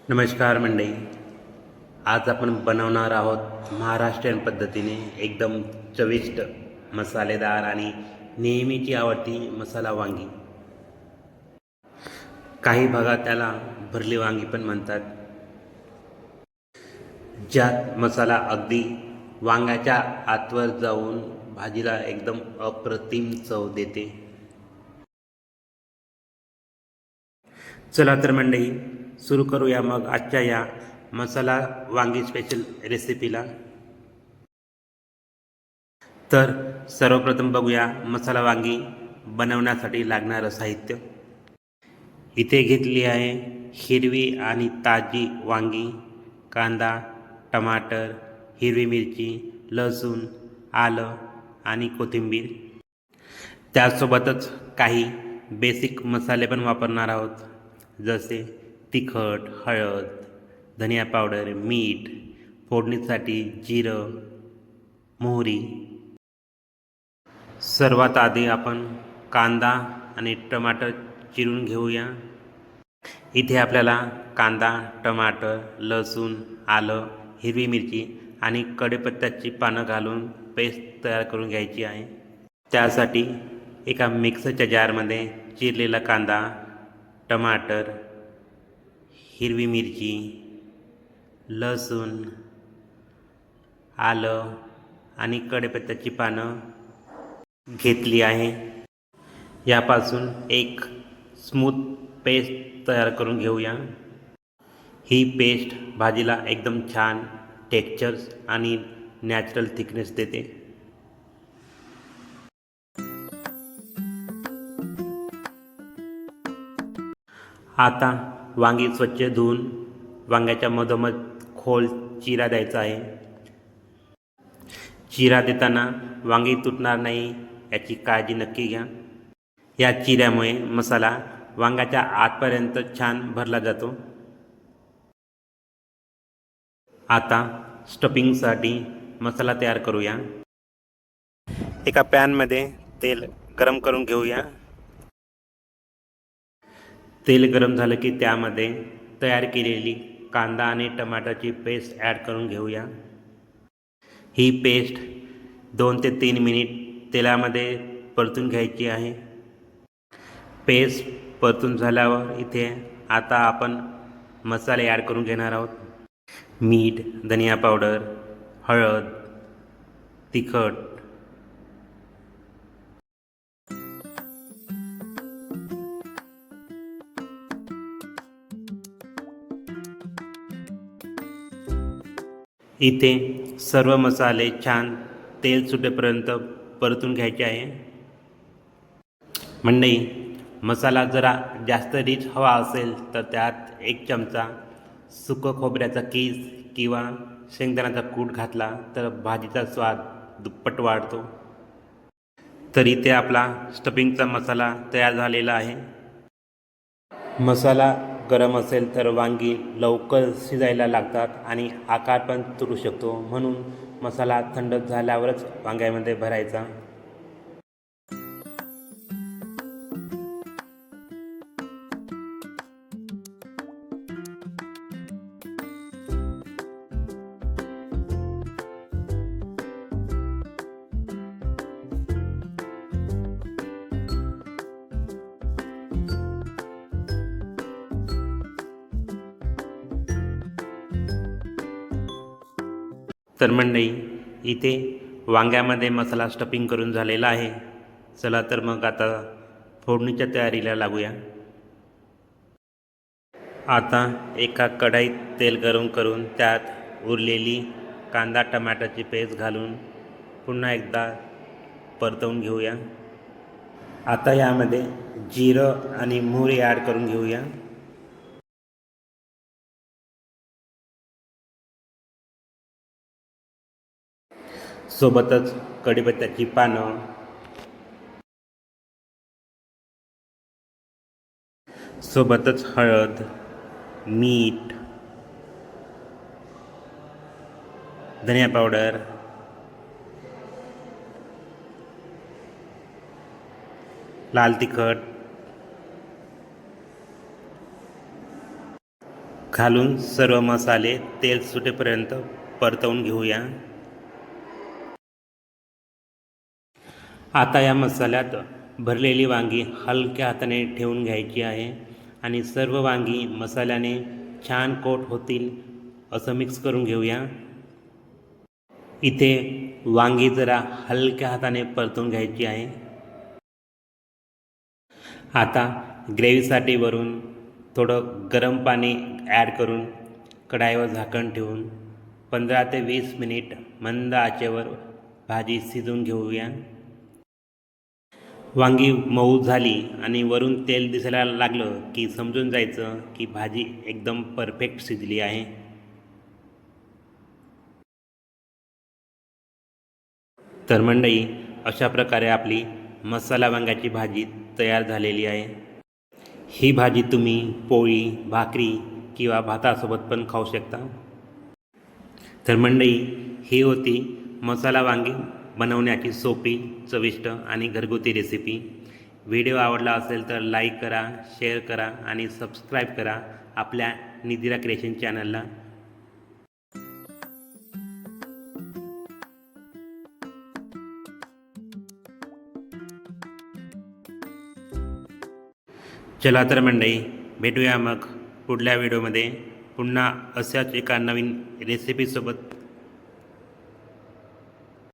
नमस्कार मंडळी. आज आपण बनवणार आहोत महाराष्ट्रीयन पद्धतीने एकदम चविष्ट, मसालेदार आणि नेहमीची आवडती मसाला वांगी. काही भागात त्याला भरली वांगी पण म्हणतात, ज्यात मसाला अगदी वांग्याच्या आतवर जाऊन भाजीला एकदम अप्रतिम चव देते. चला तर मंडळी, सुरू करूया मग आजच्या या मसाला वांगी स्पेशल रेसिपीला. तर सर्वप्रथम बघूया मसाला वांगी बनवण्यासाठी लागणारं साहित्य. इथे घेतली आहे हिरवी आणि ताजी वांगी, कांदा, टमाटर, हिरवी मिरची, लसूण, आलं आणि कोथिंबीर. त्यासोबतच काही बेसिक मसाले पण वापरणार आहोत, जसे तिखट, हळद, धनिया पावडर, मीठ, फोडणीसाठी जिरं, मोहरी. सर्वात आधी आपण कांदा आणि टमाटर चिरून घेऊया. इथे आपल्याला कांदा, टमाटर, लसूण, आलं, हिरवी मिरची आणि कढीपत्त्याची पानं घालून पेस्ट तयार करून घ्यायची आहे. त्यासाठी एका मिक्सरच्या जारमध्ये चिरलेला कांदा, टमाटर, हिरवी मिरची, लसूण, आलं आणि कढीपत्त्याची पानं घेतली आहे. यापासून एक स्मूथ पेस्ट तयार करून घेऊया. ही पेस्ट भाजीला एकदम छान टेक्स्चर्स आणि नॅचरल थिकनेस देते. आता वांगी स्वच्छ धुवून वांग्याच्या मधोमध खोल चिरा द्यायचा आहे. चिरा देताना वांगी तुटणार नाही याची काळजी नक्की घ्या. या चिऱ्यामुळे मसाला वांग्याच्या आतपर्यंत छान भरला जातो. आता स्टफिंगसाठी मसाला तयार करूया. एका पॅनमध्ये तेल गरम करून घेऊया. तेल गरम झालं की त्यामध्ये तयार केलेली कांदा आणि टमाटरची पेस्ट ॲड करून घेऊया. ही पेस्ट 2 ते 3 मिनिट तेलामध्ये परतून घ्यायची आहे. पेस्ट परतून झाल्यावर इथे आता आपण मसाले ॲड करून घेणार आहोत. मीठ, धनिया पावडर, हळद, तिखट, इथे सर्व मसाले छान तेल सुटेपर्यंत परतून घ्यायचे आहे. मंडळी, मसाला जरा जास्त रिच हवा असेल तर त्यात 1 चमचा सुकं खोबऱ्याचा कीस किंवा शेंगदाण्याचा कूट घातला तर भाजीचा स्वाद दुप्पट वाढतो. तर इथे आपला स्टफिंगचा मसाला तयार झालेला आहे. मसाला गरम असेल तर वांगी लवकर शिजायला लागतात आणि आकार पण तुटू शकतो, म्हणून मसाला थंड झाल्यावरच वांग्यामध्ये भरायचा. तर मंडळी, इथे वांग्यामध्ये मसाला स्टफिंग करून झालेला आहे. चला तर मग आता फोडणीच्या तयारीला लागूया. आता एका कढईत तेल गरम करून त्यात उरलेली कांदा टमाटरची पेस्ट घालून पुन्हा एकदा परतवून घेऊया. आता यामध्ये जिरं आणि मोहरी ॲड करून घेऊया. सोबतच कढीपत्त्याची पानं, सोबतच हळद, मीठ, धनिया पावडर, लाल तिखट, घालून सर्व मसाले तेल सुटेपर्यंत परतवून घेऊया. आता या मसाल्यात भरलेली वांगी हलक्या हाताने ठेवून घ्यायची आहे आणि सर्व वांगी मसाल्याने छान कोट होतील असं मिक्स करून घेऊया. इथे वांगी जरा हलक्या हाताने परतून घ्यायची आहे. आता ग्रेव्हीसाठी वरून थोडं गरम पाणी ॲड करून कढाईवर झाकण ठेवून 15 ते 20 मिनिट मंद आचेवर भाजी शिजवून घेऊया. वांगी मऊ झाली आणि वरून तेल दिसायला लागलं की समजून जायचं की भाजी एकदम परफेक्ट शिजली आहे. तर मंडळी, अशा प्रकारे आपली मसाला वांग्याची भाजी तयार झालेली आहे. ही भाजी तुम्ही पोळी, भाकरी किंवा भातासोबत पण खाऊ शकता. तर मंडळी, ही होती मसाला वांगी बनवण्याची सोपी, चविष्ट आणि घरगुती रेसिपी. व्हिडिओ आवडला असेल तर लाईक करा, शेअर करा आणि सबस्क्राईब करा आपल्या निधिरा क्रिएशन चॅनलला. चला तर मंडळी, भेटूया मग पुढल्या व्हिडिओमध्ये पुन्हा अशाच एका नवीन रेसिपीसोबत.